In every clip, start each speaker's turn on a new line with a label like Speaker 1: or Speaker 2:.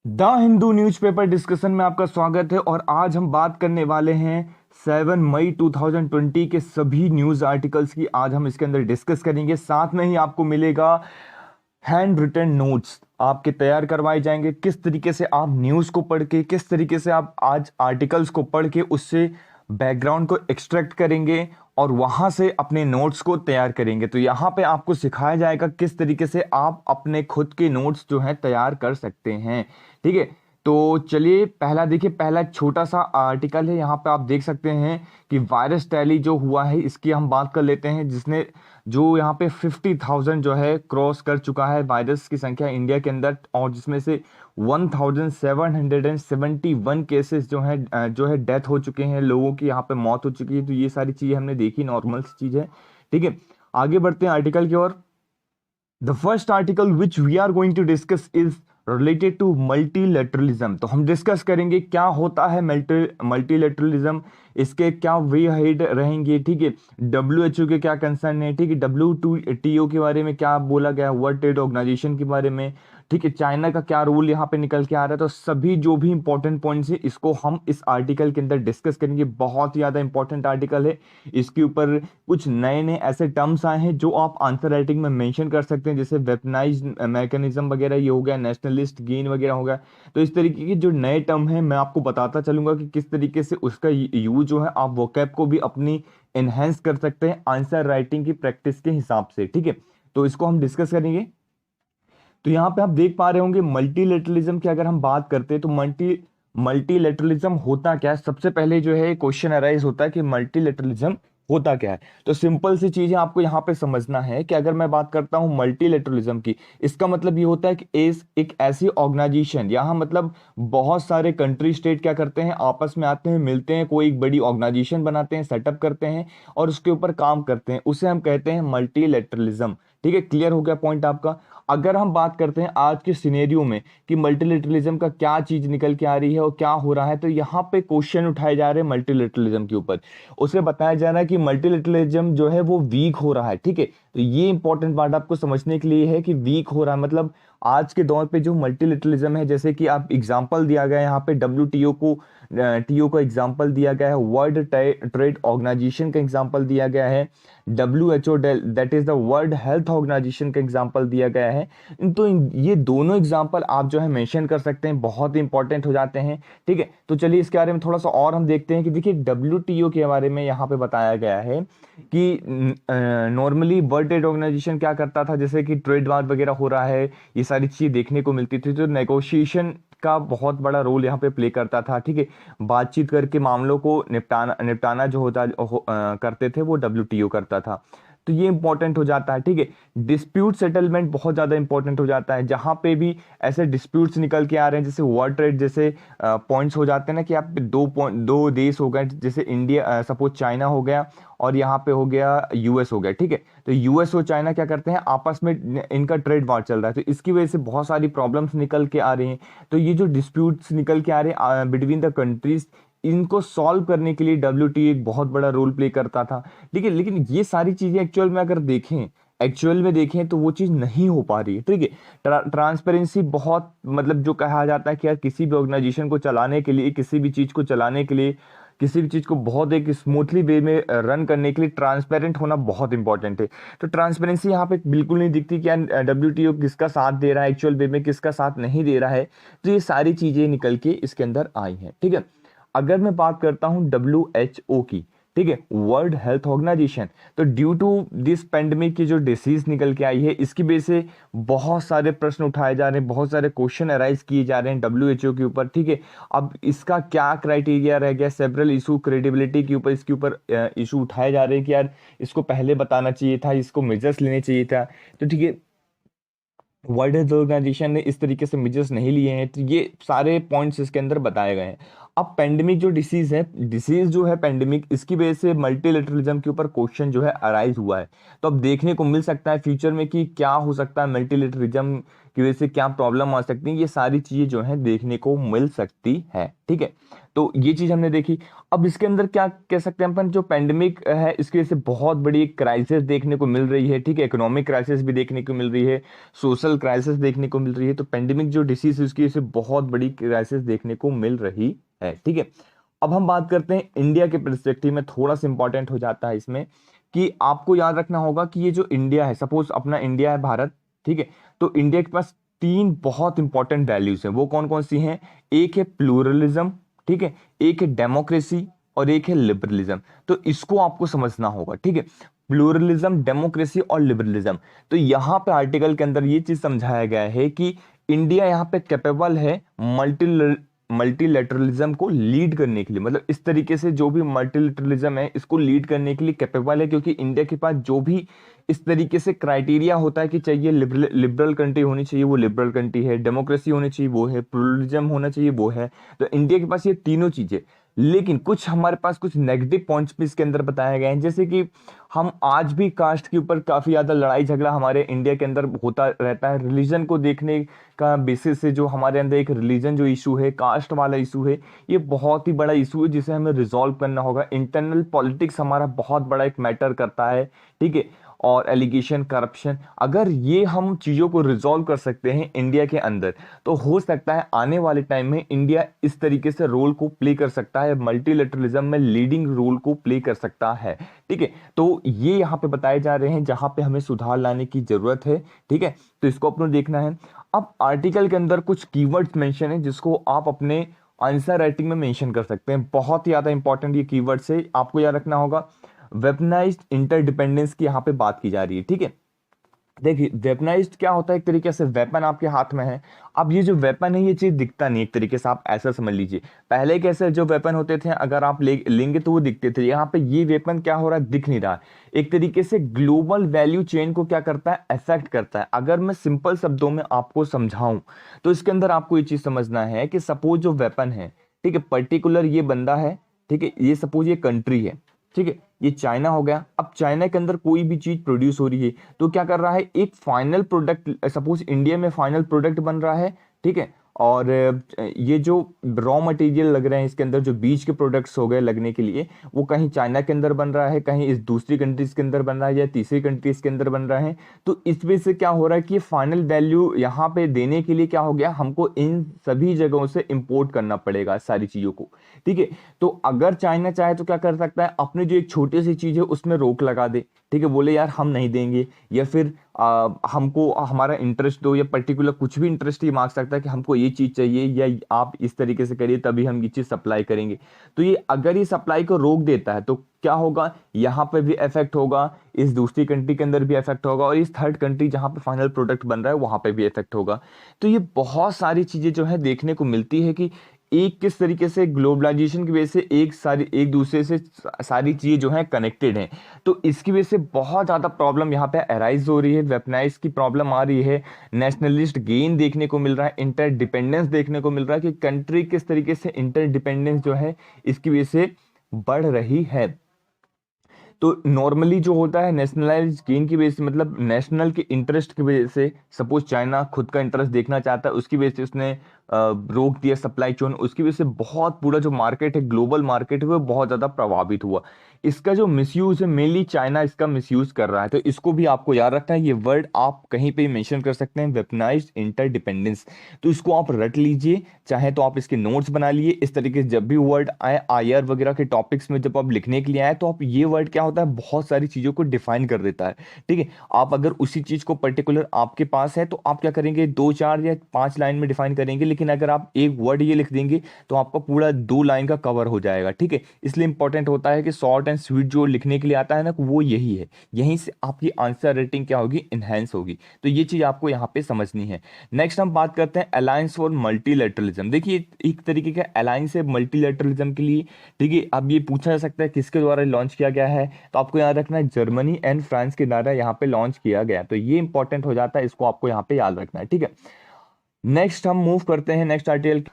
Speaker 1: The Hindu newspaper discussion में आपका स्वागत है। और आज हम बात करने वाले हैं 7 मई 2020 के सभी न्यूज़ आर्टिकल्स की। आज हम इसके अंदर डिस्कस करेंगे। साथ में ही आपको मिलेगा हैंड रिटन नोट्स आपके तैयार करवाए जाएंगे। किस तरीके से आप न्यूज़ को पढ़ के, किस तरीके से आप आज आर्टिकल्स को पढ़ के उससे बैकग्राउंड को एक्सट्रैक्ट करेंगे और वहां से अपने नोट्स को तैयार करेंगे। तो यहाँ पे आपको सिखाया जाएगा किस तरीके से आप अपने खुद के नोट्स जो है तैयार कर सकते हैं। ठीक है, तो चलिए पहला देखिए। पहला छोटा सा आर्टिकल है, यहाँ पे आप देख सकते हैं कि वायरस टैली जो हुआ है इसकी हम बात कर लेते हैं, जिसने जो यहाँ पे 50,000 जो है क्रॉस कर चुका है वायरस की संख्या इंडिया के अंदर, और जिसमें से 1771 केसेस जो है डेथ हो चुके हैं, लोगों की यहाँ पे मौत हो चुकी है। तो ये सारी चीजें हमने देखी, नॉर्मल सी चीज है। ठीक है, आगे बढ़ते हैं आर्टिकल की ओर। The first article which we are going to discuss is related to multilateralism. तो हम डिस्कस करेंगे क्या होता है मल्टीलेटरलिज्म, इसके क्या वे हेड रहेंगे। ठीक है, WHO के क्या कंसर्न है। ठीक है, WTO के बारे में क्या बोला गया, वर्ल्ड ट्रेड ऑर्गेनाइजेशन के बारे में। ठीक है, चाइना का क्या रूल यहाँ पे निकल के आ रहा है। तो सभी जो भी इंपॉर्टेंट पॉइंट्स है इसको हम इस आर्टिकल के अंदर डिस्कस करेंगे। बहुत ही ज्यादा इंपॉर्टेंट आर्टिकल है। इसके ऊपर कुछ नए नए ऐसे टर्म्स आए हैं जो आप आंसर राइटिंग में मेंशन कर सकते हैं, जैसे वेपनाइज मैकेनिज्म वगैरह, ये हो गया नेशनलिस्ट गेन वगैरह हो गया। तो इस तरीके के जो नए टर्म है मैं आपको बताता चलूंगा कि किस तरीके से उसका यूज जो है आप वोकैब को भी अपनी एनहेंस कर सकते हैं आंसर राइटिंग की प्रैक्टिस के हिसाब से। ठीक है, तो इसको हम डिस्कस करेंगे। तो यहाँ पे आप देख पा रहे होंगे मल्टीलेटरलिज्म की अगर हम बात करते हैं तो मल्टीलेटरलिज्म होता क्या है। सबसे पहले जो है क्वेश्चन अराइज होता है कि मल्टीलेटरलिज्म होता क्या है। तो सिंपल सी चीज है, आपको यहाँ पे समझना है कि अगर मैं बात करता हूँ मल्टीलेटरलिज्म की, इसका मतलब ये होता है कि एक ऐसी ऑर्गेनाइजेशन, यहाँ मतलब बहुत सारे कंट्री स्टेट क्या करते हैं, आपस में आते हैं, मिलते हैं, कोई एक बड़ी ऑर्गेनाइजेशन बनाते हैं, सेटअप करते हैं और उसके ऊपर काम करते हैं, उसे हम कहते हैं मल्टीलेटरलिज्म। ठीक है, क्लियर हो गया पॉइंट आपका। अगर हम बात करते हैं आज के सिनेरियो में कि मल्टीलेटरलिज्म का क्या चीज निकल के आ रही है और क्या हो रहा है, तो यहाँ पे क्वेश्चन उठाए जा रहे हैं मल्टीलेटरलिज्म के ऊपर। उसे बताया जा रहा है कि मल्टीलेटरलिज्म जो है वो वीक हो रहा है। ठीक है, तो ये इंपॉर्टेंट बात आपको समझने के लिए है कि वीक हो रहा है मतलब आज के दौर पे जो मल्टीलेटरलिज्म है, जैसे कि आप एग्जांपल दिया गया है यहाँ पे टीओ को एग्जांपल दिया गया है, वर्ल्ड ट्रेड ऑर्गेनाइजेशन का एग्जांपल दिया गया है, WHO that is the world health organization का एग्जांपल दिया गया है। तो ये दोनों एग्जांपल आप जो है मेंशन कर सकते हैं, बहुत इंपॉर्टेंट हो जाते हैं। ठीक है, तो चलिए इसके बारे में थोड़ा सा और हम देखते हैं कि देखिए WTO के बारे में यहाँ पे बताया गया है कि नॉर्मली वर्ल्ड ट्रेड ऑर्गेनाइजेशन क्या करता था, जैसे कि ट्रेड वार वगैरह हो रहा है, ये सारी चीजें देखने को मिलती थी, तो नेगोशिएशन का बहुत बड़ा रोल यहाँ पे प्ले करता था। ठीक है, बातचीत करके मामलों को निपटाना जो करते थे वो WTO करता था। तो ये इंपॉर्टेंट हो जाता है। ठीक है, डिस्प्यूट सेटलमेंट बहुत ज्यादा इंपॉर्टेंट हो जाता है, जहां पे भी ऐसे डिस्प्यूट्स निकल के आ रहे हैं, जैसे वर्ल्ड ट्रेड जैसे पॉइंट्स हो जाते हैं ना कि आप दो देश हो गए, जैसे इंडिया सपोज चाइना हो गया और यहाँ पे हो गया US हो गया। ठीक है, तो US और चाइना क्या करते हैं, आपस में इनका ट्रेड वार चल रहा है, तो इसकी वजह से बहुत सारी प्रॉब्लम्स निकल के आ रही हैं। तो ये जो डिस्प्यूट्स निकल के आ रहे हैं बिटवीन द कंट्रीज, इनको सॉल्व करने के लिए WTO एक बहुत बड़ा रोल प्ले करता था। ठीक है, लेकिन ये सारी चीजें एक्चुअल में देखें तो वो चीज नहीं हो पा रही है। ठीक है, ट्रांसपेरेंसी बहुत मतलब जो कहा जाता है कि यार किसी भी ऑर्गेनाइजेशन को चलाने के लिए, किसी भी चीज को चलाने के लिए, किसी भी चीज को बहुत एक स्मूथली वे में रन करने के लिए ट्रांसपेरेंट होना बहुत इंपॉर्टेंट है। तो ट्रांसपेरेंसी यहाँ पे बिल्कुल नहीं दिखती कि यार WTO किसका साथ दे रहा है, एक्चुअल वे में किसका साथ नहीं दे रहा है। तो ये सारी चीजें निकल के इसके अंदर आई हैं। ठीक है, अगर मैं बात करता हूं WHO की, ठीक है, वर्ल्ड हेल्थ ऑर्गेनाइजेशन, तो ड्यू टू दिस पेंडेमिक की जो डिसीज निकल के आई है, इसकी वजह से बहुत सारे प्रश्न उठाए जा रहे हैं, बहुत सारे क्वेश्चन अराइज किए जा रहे हैं WHO के ऊपर। ठीक है, अब इसका क्या क्राइटेरिया रह गया, सेवरल इशू क्रेडिबिलिटी के ऊपर, इसके ऊपर इशू उठाए जा रहे हैं कि यार इसको पहले बताना चाहिए था, इसको मेजर्स लेने चाहिए था। तो ठीक है, वर्ल्ड हेल्थ ऑर्गेनाइजेशन ने इस तरीके से मेजर्स नहीं लिए हैं, तो ये सारे पॉइंट्स इसके अंदर बताए गए हैं। अब पेंडेमिक जो डिसीज जो है पेंडेमिक, इसकी वजह से मल्टीलेटरलिज्म के ऊपर क्वेश्चन जो है अराइज हुआ है। तो अब देखने को मिल सकता है फ्यूचर में कि क्या हो सकता है, मल्टीलेटरलिज्म की वजह से क्या प्रॉब्लम आ सकती है, ये सारी चीजें जो है देखने को मिल सकती है। ठीक है, तो ये चीज हमने देखी। अब इसके अंदर क्या कह सकते हैं अपन, जो पेंडेमिक है इसकी वजह से बहुत बड़ी एक क्राइसिस देखने को मिल रही है, ठीक है, इकोनॉमिक क्राइसिस भी देखने को मिल रही है, सोशल क्राइसिस देखने को मिल रही है। तो पेंडेमिक जो डिसीज है उसकी वजह से बहुत बड़ी क्राइसिस देखने को मिल रही है, ठीक है। अब हम बात करते हैं इंडिया के पर्सपेक्टिव में, थोड़ा सा इंपॉर्टेंट हो जाता है इसमें कि आपको याद रखना होगा कि ये जो इंडिया है, सपोज अपना इंडिया है भारत, ठीक है, तो इंडिया के पास तीन बहुत इंपॉर्टेंट वैल्यूज हैं। वो कौन कौन सी हैं? एक है प्लूरलिज्म, ठीक है, एक है डेमोक्रेसी और एक है लिबरलिज्म। तो इसको आपको समझना होगा, ठीक है, प्लूरलिज्म, डेमोक्रेसी और लिबरलिज्म। तो यहां पे आर्टिकल के अंदर ये चीज समझाया गया है कि इंडिया यहाँ पे कैपेबल है मल्टीलेटरलिज्म को लीड करने के लिए, मतलब इस तरीके से जो भी मल्टीलेटरलिज्म है इसको लीड करने के लिए कैपेबल है, क्योंकि इंडिया के पास जो भी इस तरीके से क्राइटेरिया होता है कि चाहिए लिबरल कंट्री होनी चाहिए, वो लिबरल कंट्री है, डेमोक्रेसी होनी चाहिए वो है, प्लूरलिज्म होना चाहिए वो है। तो इंडिया के पास ये तीनों चीजें, लेकिन कुछ हमारे पास कुछ नेगेटिव पॉइंट्स भी इसके अंदर बताए गए हैं, जैसे कि हम आज भी कास्ट के ऊपर काफी ज्यादा लड़ाई झगड़ा हमारे इंडिया के अंदर होता रहता है। रिलीजन को देखने का बेसिस से जो हमारे अंदर एक रिलीजन जो इशू है, कास्ट वाला इशू है, ये बहुत ही बड़ा इशू है जिसे हमें रिजॉल्व करना होगा। इंटरनल पॉलिटिक्स हमारा बहुत बड़ा एक मैटर करता है, ठीक है, और एलिगेशन, करप्शन, अगर ये हम चीजों को रिजॉल्व कर सकते हैं इंडिया के अंदर, तो हो सकता है आने वाले टाइम में इंडिया इस तरीके से रोल को प्ले कर सकता है, मल्टीलेटरलिज्म में लीडिंग रोल को प्ले कर सकता है, ठीक है। तो ये यहाँ पे बताए जा रहे हैं जहां पे हमें सुधार लाने की जरूरत है, ठीक है, तो इसको अपने देखना है। अब आर्टिकल के अंदर कुछ कीवर्ड्स मेंशन है जिसको आप अपने आंसर राइटिंग में मेंशन कर सकते हैं। बहुत ही ज्यादा इंपॉर्टेंट ये कीवर्ड्स है, आपको याद रखना होगा। वेपनाइज्ड इंटरडिपेंडेंस की यहाँ पे बात की जा रही है, ठीक है। देखिए वेपनाइज्ड क्या होता है, एक तरीके से वेपन आपके हाथ में है। अब ये जो वेपन है ये चीज दिखता नहीं, एक तरीके से आप ऐसा समझ लीजिए। पहले कैसे जो वेपन होते थे अगर आप लेंगे तो वो दिखते थे, यहाँ पे ये वेपन क्या हो रहा है, दिख नहीं रहा है। एक तरीके से ग्लोबल वैल्यू चेन को क्या करता है, अफेक्ट करता है। अगर मैं सिंपल शब्दों में आपको समझाऊं तो इसके अंदर आपको ये चीज समझना है कि सपोज जो वेपन है, ठीक है, पर्टिकुलर ये बंदा है, ठीक है, ये सपोज ये कंट्री है, ठीक है, ये चाइना हो गया। अब चाइना के अंदर कोई भी चीज प्रोड्यूस हो रही है तो क्या कर रहा है, एक फाइनल प्रोडक्ट, सपोज इंडिया में फाइनल प्रोडक्ट बन रहा है, ठीक है, और ये जो रॉ मटेरियल लग रहे हैं इसके अंदर, जो बीज के प्रोडक्ट्स हो गए लगने के लिए, वो कहीं चाइना के अंदर बन रहा है, कहीं इस दूसरी कंट्रीज के अंदर बन रहा है, या तीसरी कंट्रीज के अंदर बन रहा है। तो इस वजह से क्या हो रहा है कि फाइनल वैल्यू यहाँ पे देने के लिए क्या हो गया, हमको इन सभी जगहों से इंपोर्ट करना पड़ेगा सारी चीजों को, ठीक है। तो अगर चाइना चाहे तो क्या कर सकता है, अपनी जो एक छोटी सी चीज है उसमें रोक लगा दे, ठीक है, बोले यार हम नहीं देंगे, या फिर हमको हमारा इंटरेस्ट दो, या पर्टिकुलर कुछ भी इंटरेस्ट ही मांग सकता है कि हमको ये चीज चाहिए, या आप इस तरीके से करिए तभी हम ये चीज सप्लाई करेंगे। तो ये अगर ये सप्लाई को रोक देता है तो क्या होगा, यहाँ पे भी इफेक्ट होगा, इस दूसरी कंट्री के अंदर भी इफेक्ट होगा, और इस थर्ड कंट्री जहां पे फाइनल प्रोडक्ट बन रहा है वहां पे भी इफेक्ट होगा। तो ये बहुत सारी चीजें जो है देखने को मिलती है कि एक किस तरीके से ग्लोबलाइजेशन की वजह से एक दूसरे से सारी चीजें जो है कनेक्टेड हैं। तो इसकी वजह से बहुत ज्यादा प्रॉब्लम यहाँ पे अराइज हो रही है, वेपनाइज की प्रॉब्लम आ रही है, नेशनलिस्ट गेन देखने को मिल रहा है, इंटरडिपेंडेंस देखने को मिल रहा है कि कंट्री किस तरीके से इंटरडिपेंडेंस जो है इसकी वजह से बढ़ रही है। तो नॉर्मली जो होता है नेशनलाइज गेन की वजह से, मतलब नेशनल के इंटरेस्ट की वजह से, सपोज चाइना खुद का इंटरेस्ट देखना चाहता है, उसकी वजह से उसने रोक दिया सप्लाई चेन, उसकी वजह से बहुत पूरा जो मार्केट है, ग्लोबल मार्केट है, वो बहुत ज्यादा प्रभावित हुआ। इसका जो मिसयूज है मेनली चाइना इसका मिसयूज कर रहा है। तो इसको भी आपको याद रखना है, ये वर्ड आप कहीं पे मेंशन कर सकते हैं, वेपनाइज्ड इंटरडिपेंडेंस। तो इसको आप रट लीजिए, चाहे तो आप इसके नोट्स बना लिए। इस तरीके से जब भी वर्ड आए आईआर वगैरह के टॉपिक्स में जब आप लिखने के लिए आए तो आप ये वर्ड क्या होता है, बहुत सारी चीजों को डिफाइन कर देता है, ठीक है। आप अगर उसी चीज को पर्टिकुलर आपके पास है तो आप क्या करेंगे, 2 4 या 5 लाइन में डिफाइन करेंगे, लेकिन अगर आप एक वर्ड ये लिख देंगे तो आपका पूरा 2 लाइन का कवर हो जाएगा, ठीक है। इसलिए इंपॉर्टेंट होता है कि शॉर्ट एंड स्वीट जो लिखने के लिए आता है ना, वो यही है, यहीं से आपकी आंसर रेटिंग क्या होगी, इनहेंस होगी। तो ये चीज आपको यहाँ पे समझनी है। नेक्स्ट हम बात करते हैं अलायंस फॉर मल्टीलेटरलिज्म। देखिए एक तरीके का अलायंस है मल्टीलेटरलिज्म के लिए, ठीक है। अब ये पूछा जा सकता है किसके द्वारा लॉन्च किया गया है, तो आपको याद रखना है जर्मनी एंड फ्रांस के द्वारा यहाँ पे लॉन्च किया गया। तो ये इंपॉर्टेंट हो जाता है, इसको आपको यहाँ पे याद रखना है, ठीक है। नेक्स्ट हम मूव करते हैं next article.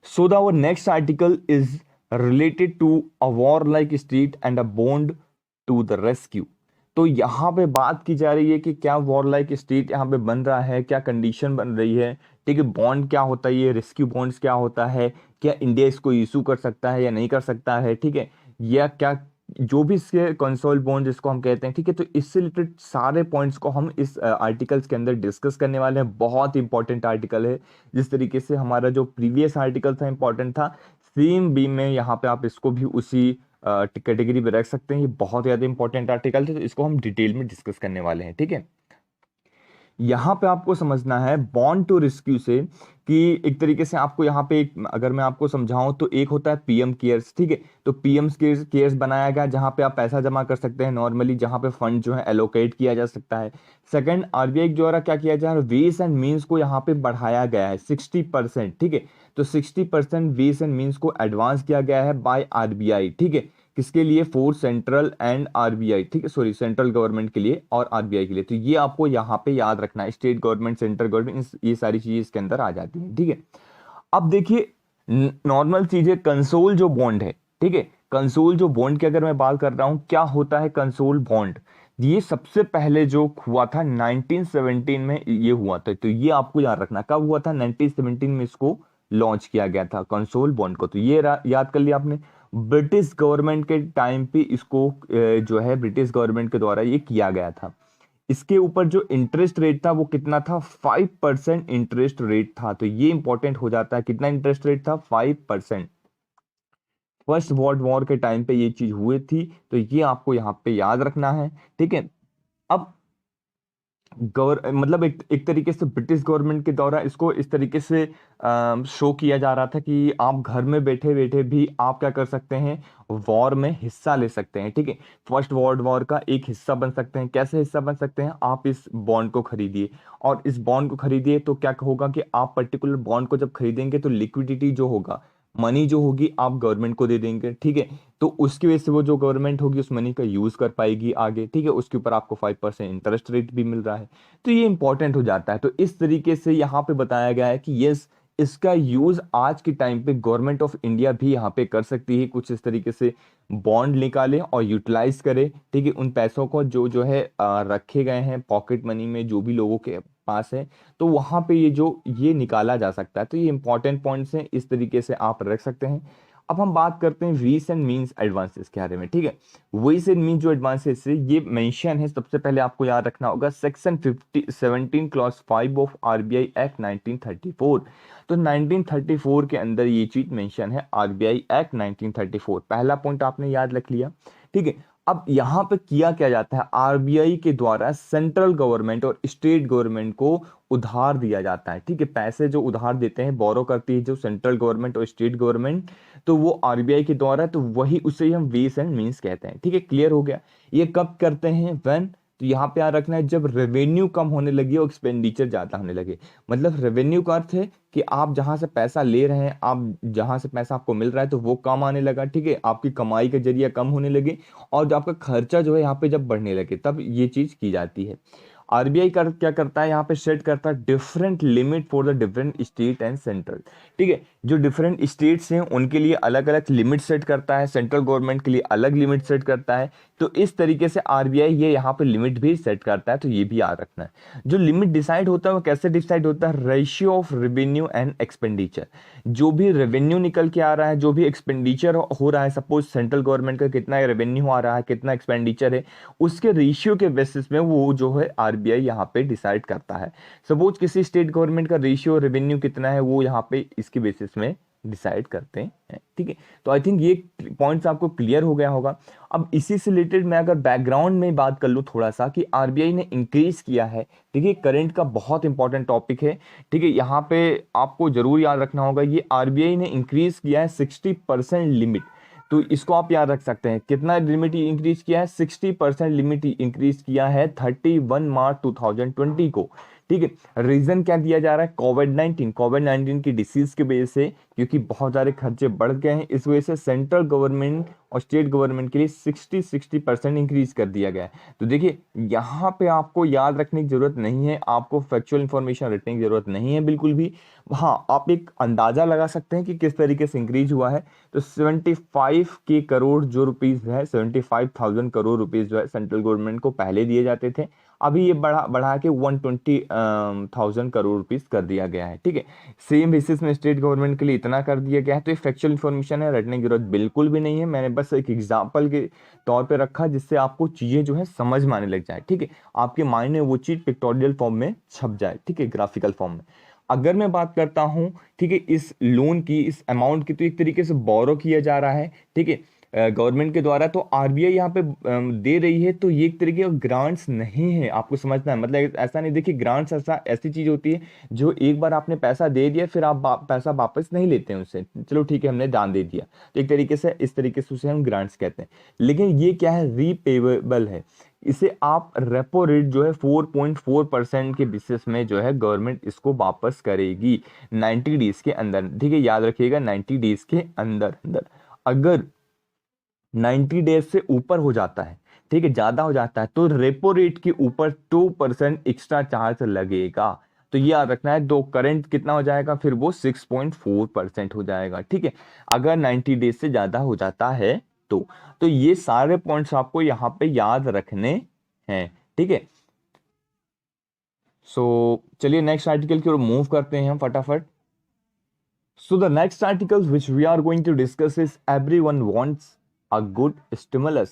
Speaker 1: So the our next article is related to a warlike state and a bond to the rescue। तो यहाँ पे बात की जा रही है कि क्या वॉरलाइक स्टेट यहाँ पे बन रहा है, क्या कंडीशन बन रही है, ठीक है, बॉन्ड क्या होता है, ये रेस्क्यू बॉन्ड्स क्या होता है, क्या इंडिया इसको इशू कर सकता है या नहीं कर सकता है, ठीक है, या क्या जो भी इसके कंसोल बॉन्ड जिसको हम कहते हैं, ठीक है। तो इससे रिलेटेड सारे पॉइंट्स को हम इस आर्टिकल्स के अंदर डिस्कस करने वाले हैं। बहुत इंपॉर्टेंट आर्टिकल है, जिस तरीके से हमारा जो प्रीवियस आर्टिकल था इंपॉर्टेंट था, सेम बी में यहाँ पे आप इसको भी उसी कैटेगरी में रख सकते हैं। ये बहुत ज़्यादा इंपॉर्टेंट आर्टिकल है, तो इसको हम डिटेल में डिस्कस करने वाले हैं, ठीक है। यहाँ पे आपको समझना है बॉन्ड टू रेस्क्यू से कि एक तरीके से आपको यहाँ पे एक, अगर मैं आपको समझाऊं तो एक होता है पीएम केयर्स, ठीक है। तो पीएम केयर्स बनाया गया जहाँ पे आप पैसा जमा कर सकते हैं नॉर्मली, जहाँ पे फंड जो है एलोकेट किया जा सकता है। सेकंड, आरबीआई द्वारा क्या किया जा रहा है, वेस एंड मीन्स को यहाँ पे बढ़ाया गया है 60%, ठीक है। तो 60% वेस एंड मीन्स को एडवांस किया गया है बाय आरबीआई, ठीक है। किसके लिए, फॉर सेंट्रल एंड आरबीआई, ठीक है, सॉरी सेंट्रल गवर्नमेंट के लिए और आरबीआई के लिए। तो ये आपको यहाँ पे याद रखना है, स्टेट गवर्नमेंट, सेंट्रल गवर्नमेंट, ये सारी चीजें इसके अंदर आ जाती हैं, ठीक है। अब देखिए नॉर्मल चीजें, कंसोल जो बॉन्ड है, ठीक है, कंसोल जो बॉन्ड की अगर मैं बात कर रहा हूं, क्या होता है कंसोल बॉन्ड, ये सबसे पहले जो हुआ था 1917 में ये हुआ था। तो ये आपको याद रखना कब हुआ था, 1917 में इसको लॉन्च किया गया था कंसोल बॉन्ड को। तो ये याद कर लिया आपने। ब्रिटिश गवर्नमेंट के टाइम पे इसको जो है ब्रिटिश गवर्नमेंट के द्वारा ये किया गया था। इसके ऊपर जो इंटरेस्ट रेट था वो कितना था, 5% इंटरेस्ट रेट था। तो ये इंपॉर्टेंट हो जाता है, कितना इंटरेस्ट रेट था, 5%। फर्स्ट वर्ल्ड वॉर के टाइम पे ये चीज हुई थी, तो ये आपको यहाँ पे याद रखना है, ठीक है। अब मतलब एक तरीके से ब्रिटिश गवर्नमेंट के द्वारा इसको इस तरीके से शो किया जा रहा था कि आप घर में बैठे बैठे भी आप क्या कर सकते हैं, वॉर में हिस्सा ले सकते हैं, ठीक है। फर्स्ट वर्ल्ड वॉर का एक हिस्सा बन सकते हैं। कैसे हिस्सा बन सकते हैं, आप इस बॉन्ड को खरीदिए, और इस बॉन्ड को खरीदिए तो क्या होगा कि आप पर्टिकुलर बॉन्ड को जब खरीदेंगे तो लिक्विडिटी जो होगा, मनी जो होगी, आप गवर्नमेंट को दे देंगे, ठीक है। तो उसकी वजह से वो जो गवर्नमेंट होगी उस मनी का यूज कर पाएगी आगे, ठीक है। उसके ऊपर आपको 5% इंटरेस्ट रेट भी मिल रहा है, तो ये इंपॉर्टेंट हो जाता है। तो इस तरीके से यहाँ पे बताया गया है कि यस, इसका यूज आज के टाइम पे गवर्नमेंट ऑफ इंडिया भी यहाँ पे कर सकती है, कुछ इस तरीके से बॉन्ड निकाले और यूटिलाइज करे, ठीक है। उन पैसों को जो जो है रखे गए हैं पॉकेट मनी में जो भी लोगों के पास है, तो वहां पे ये निकाला जा सकता है। तो ये इंपॉर्टेंट पॉइंट्स हैं, इस तरीके से आप रख सकते हैं। अब हम बात करते हैं वीस एंड मीन्स एडवांसेस के बारे में, ठीक है। वीस एंड मीन्स जो एडवांसेस है ये मेंशन है, सबसे पहले आपको याद रखना होगा section 17 clause 5 of RBI act 1934। तो 1934 के अंदर ये चीज मेंशन है, आरबीआई एक्ट 1934, पहला पॉइंट आपने याद रख लिया, ठीक है। अब यहाँ पे किया क्या जाता है, आरबीआई के द्वारा सेंट्रल गवर्नमेंट और स्टेट गवर्नमेंट को उधार दिया जाता है, ठीक है। पैसे जो उधार देते हैं, बोरो करती है जो सेंट्रल गवर्नमेंट और स्टेट गवर्नमेंट, तो वो आरबीआई के द्वारा, तो वही उसे ही हम वेस एंड मीन्स कहते हैं, ठीक है। क्लियर हो गया। ये कब करते हैं, व्हेन, तो यहाँ पे याद रखना है जब रेवेन्यू कम होने लगे और एक्सपेंडिचर ज्यादा होने लगे। मतलब रेवेन्यू का अर्थ है कि आप जहां से पैसा ले रहे हैं, आप जहां से पैसा आपको मिल रहा है तो वो कम आने लगा, ठीक है, आपकी कमाई का जरिया कम होने लगे, और जो आपका खर्चा जो है यहाँ पे जब बढ़ने लगे, तब ये चीज की जाती है। आरबीआई क्या करता है, यहाँ पे सेट करता है different limit for the different state and central, ठीक है। जो डिफरेंट स्टेट्स हैं उनके लिए अलग अलग लिमिट सेट करता है, सेंट्रल गवर्नमेंट के लिए अलग लिमिट सेट करता है। तो इस तरीके से आरबीआई ये यहाँ पे लिमिट भी सेट करता है, तो ये भी याद रखना है। जो लिमिट डिसाइड होता है वो कैसे डिसाइड होता है, ratio of revenue and expenditure. जो भी रेवेन्यू निकल के आ रहा है, जो भी एक्सपेंडिचर हो रहा है, सपोज सेंट्रल गवर्नमेंट का कितना रेवेन्यू आ रहा है, कितना एक्सपेंडिचर है, उसके रेशियो के बेसिस में वो जो है आरबीआई यहाँ पे डिसाइड करता है। सपोज किसी स्टेट गवर्नमेंट का रेशियो रेवेन्यू कितना है, वो यहाँ पे इसके बेसिस में डिसाइड करते हैं, ठीक है। तो आई थिंक ये पॉइंट्स आपको क्लियर हो गया होगा। अब इसी से रिलेटेड मैं अगर बैकग्राउंड में बात कर लूँ थोड़ा सा, कि आरबीआई ने इंक्रीज किया है, ठीक है, करंट का बहुत इंपॉर्टेंट टॉपिक है, ठीक है। यहाँ पे आपको जरूर याद रखना होगा, ये आरबीआई ने इंक्रीज किया है 60% लिमिट। तो इसको आप याद रख सकते हैं, कितना लिमिट इंक्रीज किया है, 60% लिमिट इंक्रीज किया है 31 मार्च 2020 को, ठीक है। रीजन क्या दिया जा रहा है, कोविड 19 की डिसीज की वजह से, क्योंकि बहुत सारे खर्चे बढ़ गए हैं, इस वजह से सेंट्रल गवर्नमेंट और स्टेट गवर्नमेंट के लिए 60% इंक्रीज कर दिया गया है। तो देखिए यहाँ पे आपको याद रखने की जरूरत नहीं है, आपको फैक्चुअल इंफॉर्मेशन रखने की जरूरत नहीं है बिल्कुल भी। हाँ, आप एक अंदाजा लगा सकते हैं कि किस तरीके से इंक्रीज हुआ है। तो 75 के करोड़ जो रुपीज है, 75,000 करोड़ रुपीज जो है सेंट्रल गवर्नमेंट को पहले दिए जाते थे, अभी ये बढ़ा के 120,000 करोड़ रुपीस कर दिया गया है, ठीक है। सेम बेसिस में स्टेट गवर्नमेंट के लिए इतना कर दिया गया है। तो ये फैक्चुअल इन्फॉर्मेशन है, रटने की जरूरत बिल्कुल भी नहीं है, मैंने बस एक एग्जाम्पल के तौर पे रखा जिससे आपको चीजें जो है समझ में आने लग जाए, ठीक है, आपके माइंड में वो चीज पिक्टोरियल फॉर्म में छप जाए, ठीक है, ग्राफिकल फॉर्म में। अगर मैं बात करता हूं, ठीक है, इस लोन की, इस अमाउंट की, तो एक तरीके से बोरो किया जा रहा है, ठीक है, गवर्नमेंट के द्वारा। तो आरबीआई यहाँ पे दे रही है, तो ये एक तरीके का ग्रांट्स नहीं है, आपको समझना है। मतलब ऐसा नहीं, देखिए ग्रांट्स ऐसी चीज होती है जो एक बार आपने पैसा दे दिया फिर आप पैसा वापस नहीं लेते हैं उससे, चलो ठीक है हमने दान दे दिया, तो एक तरीके से इस तरीके से उसे हम ग्रांट्स कहते हैं। लेकिन ये क्या है, रीपेबल है। इसे आप रेपो रेट जो है 4.4% के बेसिस में जो है गवर्नमेंट इसको वापस करेगी 90 डेज के अंदर, ठीक है, याद रखिएगा 90 डेज के अंदर अंदर। अगर 90 डेज से ऊपर हो जाता है, ठीक है, ज्यादा हो जाता है, तो रेपो रेट के ऊपर 2% एक्स्ट्रा चार्ज लगेगा। तो ये याद रखना है, दो करंट कितना हो जाएगा, फिर वो 6.4% हो जाएगा, ठीक है, अगर 90 डेज से ज्यादा हो जाता है तो। तो ये सारे पॉइंट्स आपको यहाँ पे याद रखने हैं, ठीक है। सो चलिए नेक्स्ट आर्टिकल की ओर मूव करते हैं हम फटाफट। So the next article which we are going to discuss is everyone wants a good stimulus।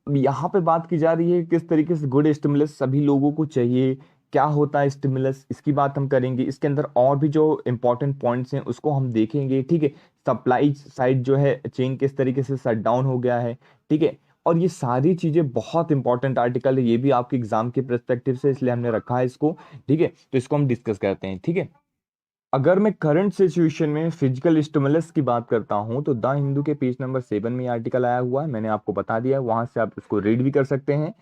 Speaker 1: अब यहाँ पे बात की जा रही है किस तरीके से गुड स्टिमुलस सभी लोगों को चाहिए, क्या होता है स्टिमुलस, इसकी बात हम करेंगे। इसके अंदर और भी जो इंपॉर्टेंट पॉइंट्स हैं उसको हम देखेंगे, ठीक है। सप्लाई साइड जो है चेन किस तरीके से शट डाउन हो गया है, ठीक है। और ये सारी चीजें बहुत इंपॉर्टेंट आर्टिकल है, ये भी आपके एग्जाम के पर्सपेक्टिव से, इसलिए हमने रखा है इसको, ठीक है। तो इसको हम डिस्कस करते हैं, ठीक है। अगर मैं करंट सिचुएशन में फिजिकल स्टिमुलस की बात करता हूं, तो द हिंदू के पेज नंबर 7 में आर्टिकल आया हुआ है, मैंने आपको बता दिया है, वहां से आप इसको रीड भी कर सकते हैं।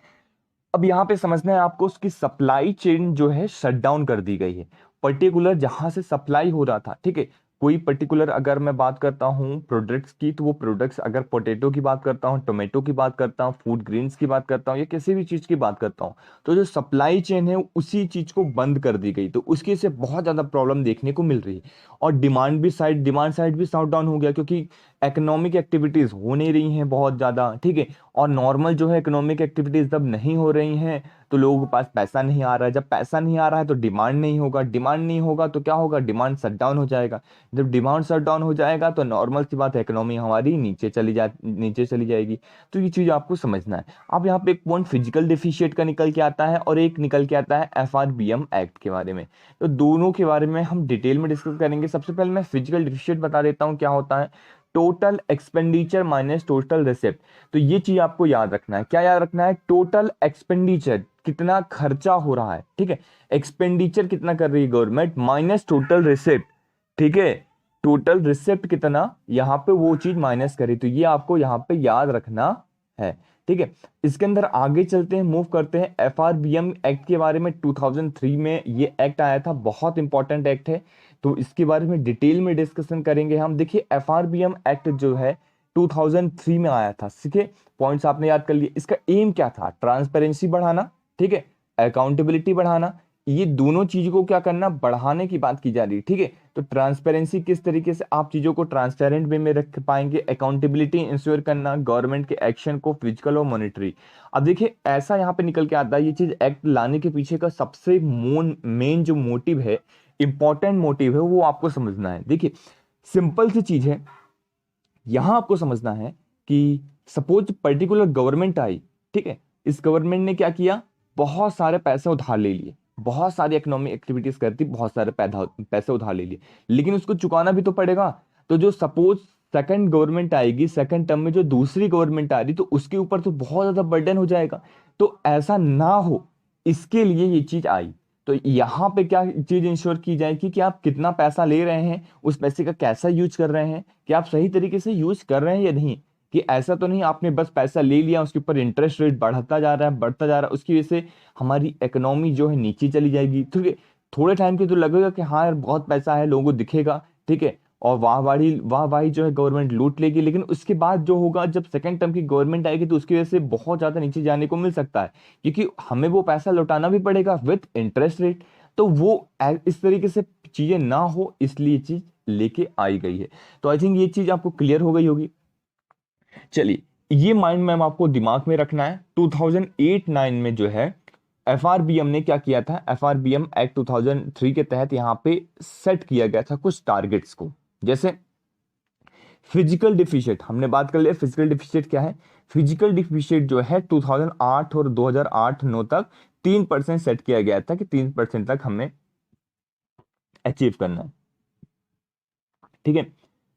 Speaker 1: अब यहाँ पे समझना है आपको, उसकी सप्लाई चेन जो है शट डाउन कर दी गई है, पर्टिकुलर जहां से सप्लाई हो रहा था, ठीक है। कोई पर्टिकुलर अगर मैं बात करता हूँ प्रोडक्ट्स की, तो वो प्रोडक्ट्स अगर पोटैटो की बात करता हूँ, टोमेटो की बात करता हूँ, फूड ग्रेन्स की बात करता हूँ, या किसी भी चीज की बात करता हूँ, तो जो सप्लाई चेन है उसी चीज को बंद कर दी गई, तो उसकी से बहुत ज्यादा प्रॉब्लम देखने को मिल रही है। और डिमांड साइड भी शट डाउन हो गया, क्योंकि इकोनॉमिक एक्टिविटीज हो नहीं रही हैं बहुत ज्यादा, ठीक है। और नॉर्मल जो है इकोनॉमिक एक्टिविटीज जब नहीं हो रही हैं, तो लोगों के पास पैसा नहीं आ रहा है, जब पैसा नहीं आ रहा है तो डिमांड नहीं होगा, डिमांड नहीं होगा तो क्या होगा, डिमांड शट डाउन हो जाएगा। जब डिमांड शट डाउन हो जाएगा तो नॉर्मल सी बात है, इकोनॉमी हमारी नीचे चली जाएगी। तो ये चीज आपको समझना है। अब यहाँ पे एक पॉइंट फिजिकल डिफिशिएट का निकल के आता है, और एक निकल के आता है FRBM एक्ट के बारे में। तो दोनों के बारे में हम डिटेल में डिस्कस करेंगे। सबसे पहले मैं फिजिकल डिफिशिएट बता देता हूँ क्या होता है, total expenditure minus total receipt. तो ये चीज आपको याद रखना है, क्या याद रखना है, टोटल एक्सपेंडिचर कितना खर्चा हो रहा है, ठीक है, एक्सपेंडिचर कितना कर रही है गवर्नमेंट, माइनस टोटल रिसिप्ट, ठीक है, टोटल रिसिप्ट कितना यहाँ पे वो चीज माइनस करी, तो ये आपको यहाँ पे याद रखना है, ठीक है। इसके अंदर आगे चलते हैं, मूव करते हैं FRBM एक्ट के बारे में। 2003 में ये एक्ट आया था, बहुत इंपॉर्टेंट एक्ट है, तो इसके बारे में डिटेल में डिस्कशन करेंगे हम। देखिए FRBM एक्ट जो है 2003 में आया था, ठीक है, पॉइंट्स आपने याद कर लिए। इसका एम क्या था, ट्रांसपेरेंसी बढ़ाना, ठीक है, अकाउंटेबिलिटी बढ़ाना, ये दोनों चीजों को क्या करना, बढ़ाने की बात की जा रही है, ठीक है। तो ट्रांसपेरेंसी किस तरीके से आप चीजों को ट्रांसपेरेंट वे में रख पाएंगे, अकाउंटेबिलिटी इंश्योर करना गवर्नमेंट के एक्शन को, फिजिकल और मॉनेटरी। अब देखिए ऐसा यहाँ पे निकल के आता है, ये चीज एक्ट लाने के पीछे का सबसे मेन जो मोटिव है, इंपॉर्टेंट मोटिव है, वो आपको समझना है। देखिए सिंपल सी चीज है, यहां आपको समझना है कि सपोज पर्टिकुलर गवर्नमेंट आई, ठीक है, इस गवर्नमेंट ने क्या किया, बहुत सारे पैसे उधार ले लिए, बहुत सारी इकोनॉमिक एक्टिविटीज करती, बहुत सारे पैसे उधार ले लिए, लेकिन उसको चुकाना भी तो पड़ेगा। तो जो सपोज सेकंड गवर्नमेंट आएगी, सेकंड टर्म में जो दूसरी गवर्नमेंट आ रही, तो उसके ऊपर तो बहुत ज्यादा बर्डन हो जाएगा। तो ऐसा ना हो, इसके लिए ये चीज आई। तो यहाँ पे क्या चीज इंश्योर की जाएगी कि आप कितना पैसा ले रहे हैं, उस पैसे का कैसा यूज कर रहे हैं, कि आप सही तरीके से यूज कर रहे हैं या नहीं, कि ऐसा तो नहीं आपने बस पैसा ले लिया, उसके ऊपर इंटरेस्ट रेट बढ़ता जा रहा है, बढ़ता जा रहा है, उसकी वजह से हमारी इकोनॉमी जो है नीचे चली जाएगी। ठीक है, थोड़े टाइम के तो लगेगा कि हाँ यार बहुत पैसा है, लोगों को दिखेगा, ठीक है, और वाहवाही जो है गवर्नमेंट लूट लेगी, लेकिन उसके बाद जो होगा, जब सेकंड टर्म की गवर्नमेंट आएगी, तो उसकी वजह से बहुत ज्यादा नीचे जाने को मिल सकता है, क्योंकि हमें वो पैसा लौटाना भी पड़ेगा विथ इंटरेस्ट रेट। तो वो इस तरीके से चीजें ना हो, इसलिए चीज लेके आई गई है। तो आई थिंक ये चीज आपको क्लियर हो गई होगी। चलिए, ये माइंड मैम आपको दिमाग में रखना है। 2008-9 में जो है एफआरबीएम ने क्या किया था, एफआरबीएम एक्ट 2003 के तहत यहाँ पे सेट किया गया था कुछ टारगेट्स को, जैसे फिजिकल डिफिशिएट, हमने बात कर लिया फिजिकल डिफिशिएट क्या है। फिजिकल डिफिशिएट जो है 2008 और 2008-9 तक 3% सेट किया गया था कि 3% तक हमें अचीव करना है, ठीक है।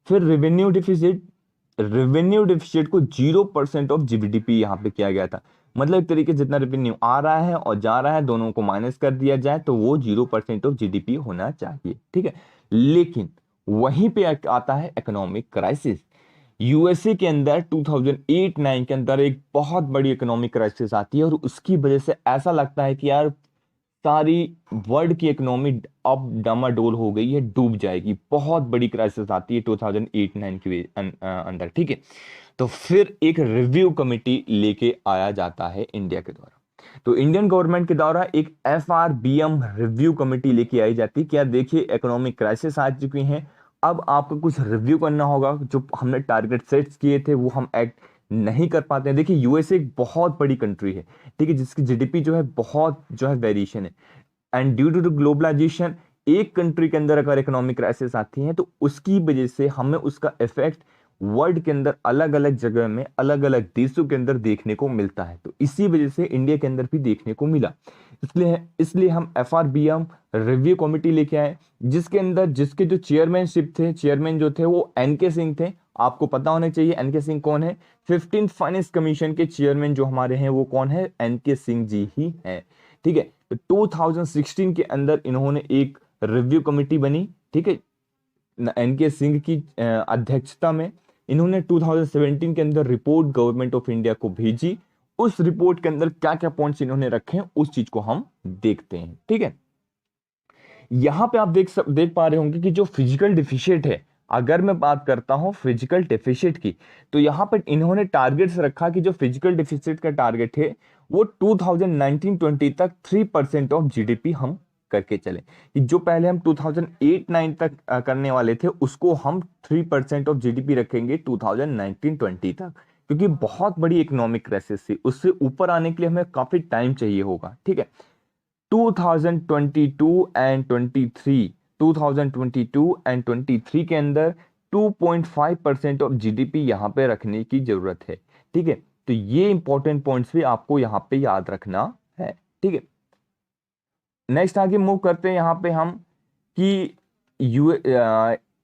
Speaker 1: फिर रेवेन्यू डिफिसिट, रेवेन्यू डिफिसिट को 0% ऑफ जीडीपी यहां पे किया गया था, मतलब एक तरीके जितना रेवेन्यू आ रहा है और जा रहा है दोनों को माइनस कर दिया जाए तो वो 0% ऑफ जीडीपी होना चाहिए, ठीक है। लेकिन वहीं पे आता है इकोनॉमिक क्राइसिस। यूएसए के अंदर 2008-9 के अंदर एक बहुत बड़ी इकोनॉमिक क्राइसिस आती है और उसकी वजह से ऐसा लगता है कि यार सारी वर्ल्ड की इकोनॉमी अब डामाडोल हो गई है, डूब जाएगी, बहुत बड़ी क्राइसिस आती है 2008-9 के अंदर, ठीक है। तो फिर एक रिव्यू कमेटी लेके आया जाता है इंडिया के द्वारा, तो इंडियन गवर्नमेंट के द्वारा एक एफआरबीएम रिव्यू कमेटी लेके आई जाती है। क्या देखिए इकोनॉमिक क्राइसिस आ चुकी हैं, अब आपको कुछ रिव्यू करना होगा, जो हमने टारगेट सेट्स किए थे वो हम एक्ट नहीं कर पाते हैं। देखिए यूएसए एक बहुत बड़ी कंट्री है, ठीक है, जिसकी जीडीपी जो है बहुत जो है वेरिएशन है, and due to the globalization एक कंट्री के अंदर अगर इकोनॉमिक क्राइसिस आती है तो उसकी वजह से हमें उसका इफेक्ट वर्ल्ड के अंदर अलग अलग जगह में अलग अलग देशों के अंदर देखने को मिलता है, तो इसी वजह से इंडिया के अंदर भी देखने को मिला। इसलिए इसलिए हम एफआरबीएम रिव्यू कमेटी लेके आए, जिसके अंदर जिसके जो चेयरमैनशिप थे, चेयरमैन जो थे वो एनके सिंह थे। आपको पता होना चाहिए एनके सिंह कौन है, 15th फाइनेंस कमीशन के चेयरमैन जो हमारे हैं वो कौन है, एनके सिंह जी ही हैं, ठीक है। तो 2016 के अंदर इन्होंने एक रिव्यू कमेटी बनी, ठीक है, एनके सिंह की अध्यक्षता में। इन्होंने 2017 के अंदर रिपोर्ट गवर्नमेंट ऑफ इंडिया को भेजी, उस रिपोर्ट के अंदर क्या क्या पॉइंट्स इन्होंने रखे हैं उस चीज को हम देखते हैं, ठीक है। यहां पे आप देख पा रहे होंगे कि जो फिजिकल डिफिशिएट है, अगर मैं बात करता हूं फिजिकल डेफिसिट की, तो यहां पर इन्होंने टारगेट्स रखा कि जो फिजिकल डेफिसिट का टारगेट है वो 2019-20 तक 3% ऑफ जीडीपी हम करके चले, कि जो पहले हम 2008-9 तक करने वाले थे उसको हम 3% ऑफ जीडीपी रखेंगे 2019-20 तक, क्योंकि बहुत बड़ी इकोनॉमिक क्राइसिस थी, उससे ऊपर आने के लिए हमें काफी टाइम चाहिए होगा, ठीक है। 2022 एंड 23, 2022 एंड 23 के अंदर 2.5% ऑफ जीडीपी यहां पे रखने की जरूरत है, ठीक है। तो ये इंपॉर्टेंट पॉइंट्स भी आपको यहां पे याद रखना है, ठीक है। नेक्स्ट आगे मूव करते हैं यहां पे हम कि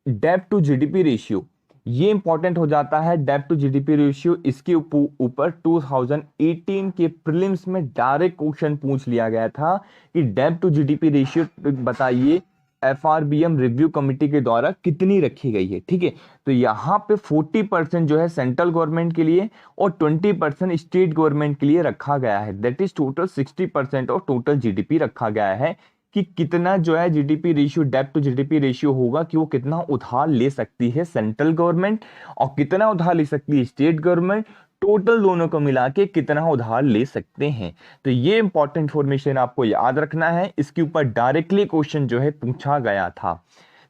Speaker 1: डेब्ट टू जीडीपी रेशियो, ये इंपॉर्टेंट हो जाता है डेब्ट टू जीडीपी रेशियो। इसके ऊपर 2018 के प्रीलिम्स में डायरेक्ट क्वेश्चन पूछ लिया गया था कि डेब्ट टू जीडीपी रेशियो बताइए एफआरबीएम रिव्यू कमेटी के द्वारा कितनी रखी गई है, ठीक है। तो यहाँ पे 40% जो है सेंट्रल गवर्नमेंट के लिए और 20% स्टेट गवर्नमेंट के लिए रखा गया है, that is total 60% of total GDP रखा गया है कि कितना जो है जीडीपी रेशियो, डेब्ट टू जीडीपी रेशियो होगा कि वो कितना उधार ले सकती है सेंट्रल गवर्नमेंट और कितना उधार ले सकती है स्टेट गवर्नमेंट, टोटल दोनों को मिला के कितना उधार ले सकते हैं। तो ये इंपॉर्टेंट इंफॉर्मेशन आपको याद रखना है, इसके ऊपर डायरेक्टली क्वेश्चन जो है पूछा गया था,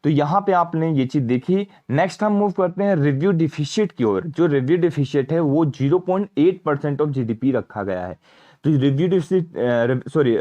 Speaker 1: तो यहां पे आपने ये चीज देखी। नेक्स्ट हम मूव करते हैं रिव्यू डिफिशिएट की ओर। जो रिव्यू डिफिशिएट है वो 0.8% ऑफ जीडीपी रखा गया है। तो रिव्यू डिफिशिएट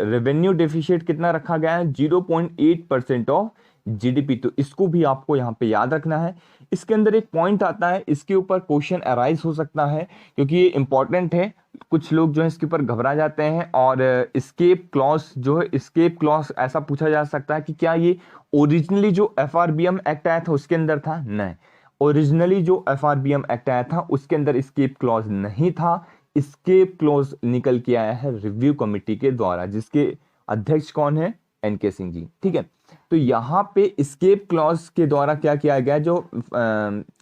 Speaker 1: रेवेन्यू डिफिशिएट कितना रखा गया है, 0.8% ऑफ जीडीपी। तो इसको भी आपको यहाँ पे याद रखना है। इसके अंदर एक पॉइंट आता है, इसके ऊपर क्वेश्चन अराइज हो सकता है क्योंकि ये इंपॉर्टेंट है, कुछ लोग जो है इसके ऊपर घबरा जाते हैं। और एस्केप क्लॉज जो है, एस्केप क्लॉज ऐसा पूछा जा सकता है कि क्या ये ओरिजिनली जो एफआरबीएम एक्ट आया था उसके अंदर था, नहीं, ओरिजिनली जो एफआरबीएम एक्ट आया था उसके अंदर एस्केप क्लॉज नहीं था। एस्केप क्लॉज निकल के आया है रिव्यू कमेटी के द्वारा, जिसके अध्यक्ष कौन है, एनके सिंह जी, ठीक है। तो यहाँ पे एस्केप क्लॉज के द्वारा क्या किया गया, जो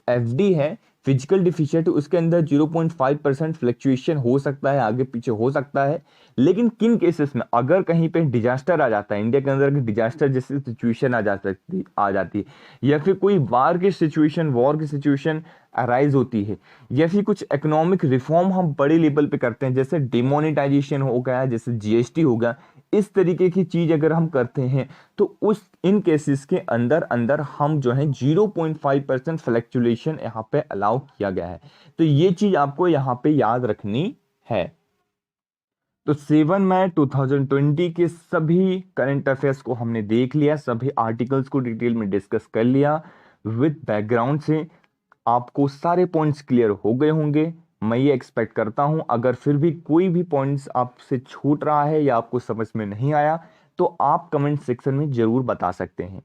Speaker 1: एफडी है फिजिकल डिफिशिएंट, उसके अंदर 0.5% फ्लक्चुएशन हो सकता है, आगे पीछे हो सकता है। लेकिन किन केसेस में, अगर कहीं पे डिजास्टर आ जाता है, इंडिया के अंदर डिजास्टर जैसी सिचुएशन आ जाती है, या फिर कोई वार की सिचुएशन अराइज होती है, या फिर कुछ इकोनॉमिक रिफॉर्म हम बड़े लेवल पे करते हैं, जैसे डिमोनेटाइजेशन हो गया, जैसे जीएसटी हो गया, इस तरीके की चीज अगर हम करते हैं तो उस इन केसेस के अंदर अंदर हम जो है 0.5% फ्लक्चुएशन यहाँ पे अलाउ किया गया है। तो ये चीज आपको यहाँ पे याद रखनी है। तो 7 मई 2020 के सभी करंट अफेयर्स को हमने देख लिया, सभी आर्टिकल्स को डिटेल में डिस्कस कर लिया विद बैकग्राउंड से। आपको सारे पॉइंट्स क्लियर हो गए होंगे, मैं ये एक्सपेक्ट करता हूं। अगर फिर भी कोई भी पॉइंट्स आपसे छूट रहा है या आपको समझ में नहीं आया तो आप कमेंट सेक्शन में जरूर बता सकते हैं।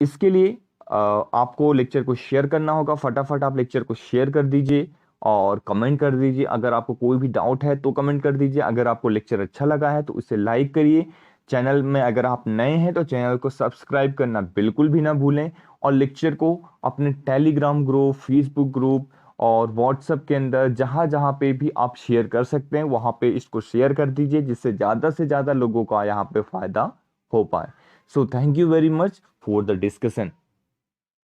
Speaker 1: इसके लिए आपको लेक्चर को शेयर करना होगा, फटाफट आप लेक्चर को शेयर कर दीजिए और कमेंट कर दीजिए। अगर आपको कोई भी डाउट है तो कमेंट कर दीजिए। अगर आपको लेक्चर अच्छा लगा है तो उसे लाइक करिए। चैनल में अगर आप नए हैं तो चैनल को सब्सक्राइब करना बिल्कुल भी ना भूलें, और लेक्चर को अपने टेलीग्राम ग्रुप, फेसबुक ग्रुप और व्हाट्सएप के अंदर जहां जहां पे भी आप शेयर कर सकते हैं वहां पे इसको शेयर कर दीजिए, जिससे ज़्यादा से ज़्यादा लोगों का यहाँ पे फायदा हो पाए। So thank you very much for the discussion.